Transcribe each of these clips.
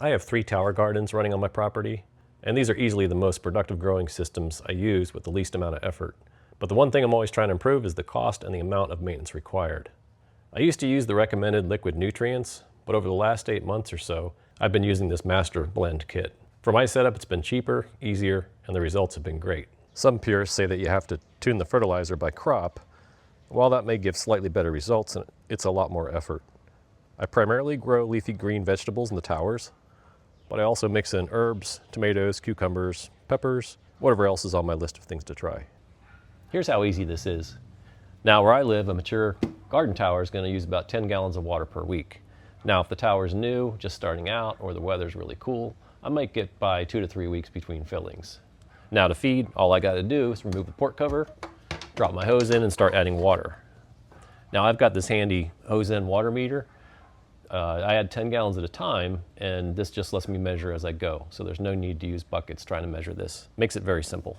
I have 3 tower gardens running on my property, and these are easily the most productive growing systems I use with the least amount of effort. But the one thing I'm always trying to improve is the cost and the amount of maintenance required. I used to use the recommended liquid nutrients, but over the last 8 months or so, I've been using this Masterblend kit. For my setup, it's been cheaper, easier, and the results have been great. Some purists say that you have to tune the fertilizer by crop. While that may give slightly better results, it's a lot more effort. I primarily grow leafy green vegetables in the towers, but I also mix in herbs, tomatoes, cucumbers, peppers, whatever else is on my list of things to try. Here's how easy this is. Now where I live, a mature garden tower is going to use about 10 gallons of water per week. Now if the tower's new, just starting out, or the weather's really cool, I might get by 2 to 3 weeks between fillings. Now to feed, all I got to do is remove the port cover, drop my hose in and start adding water. Now I've got this handy hose end water meter. I add 10 gallons at a time, and this just lets me measure as I go. So there's no need to use buckets trying to measure this. Makes it very simple.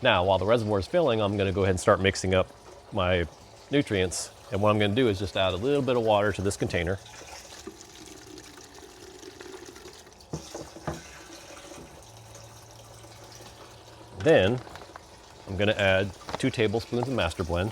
Now, while the reservoir is filling, I'm going to go ahead and start mixing up my nutrients. And what I'm going to do is just add a little bit of water to this container. Then I'm going to add 2 tablespoons of Masterblend.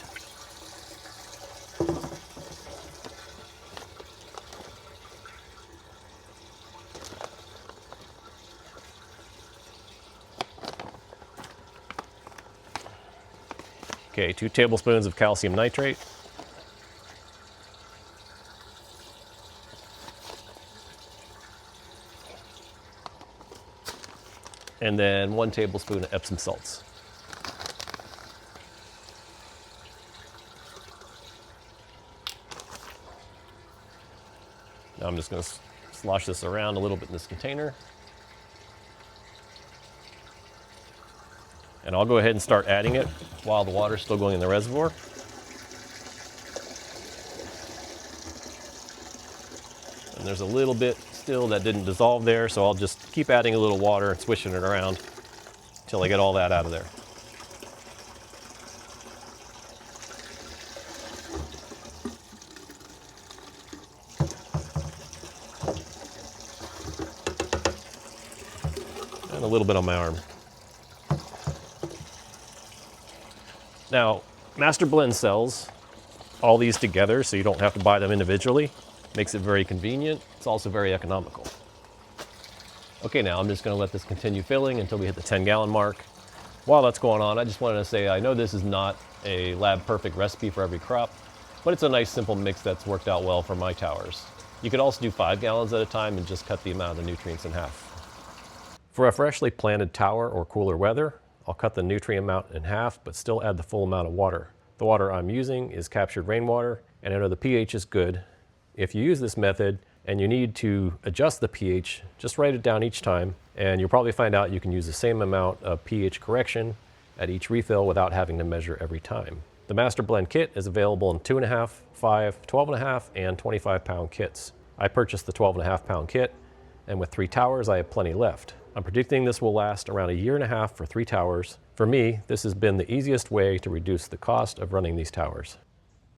Okay, 2 tablespoons of calcium nitrate. And then 1 tablespoon of Epsom salts. Now I'm just going to slosh this around a little bit in this container. And I'll go ahead and start adding it while the water's still going in the reservoir. And there's a little bit still that didn't dissolve there, so I'll just keep adding a little water and swishing it around until I get all that out of there. And a little bit on my arm. Now, Masterblend sells all these together, so you don't have to buy them individually. Makes it very convenient. It's also very economical. Okay, now I'm just going to let this continue filling until we hit the 10-gallon mark. While that's going on, I just wanted to say I know this is not a lab perfect recipe for every crop, but it's a nice simple mix that's worked out well for my towers. You could also do 5 gallons at a time and just cut the amount of the nutrients in half. For a freshly planted tower or cooler weather, I'll cut the nutrient amount in half, but still add the full amount of water. The water I'm using is captured rainwater, and I know the pH is good. If you use this method and you need to adjust the pH, just write it down each time, and you'll probably find out you can use the same amount of pH correction at each refill without having to measure every time. The Masterblend kit is available in 2.5, 5, 12.5, and 25-pound kits. I purchased the 12.5-pound kit, and with 3 towers, I have plenty left. I'm predicting this will last around 1.5 years for 3 towers. For me, this has been the easiest way to reduce the cost of running these towers.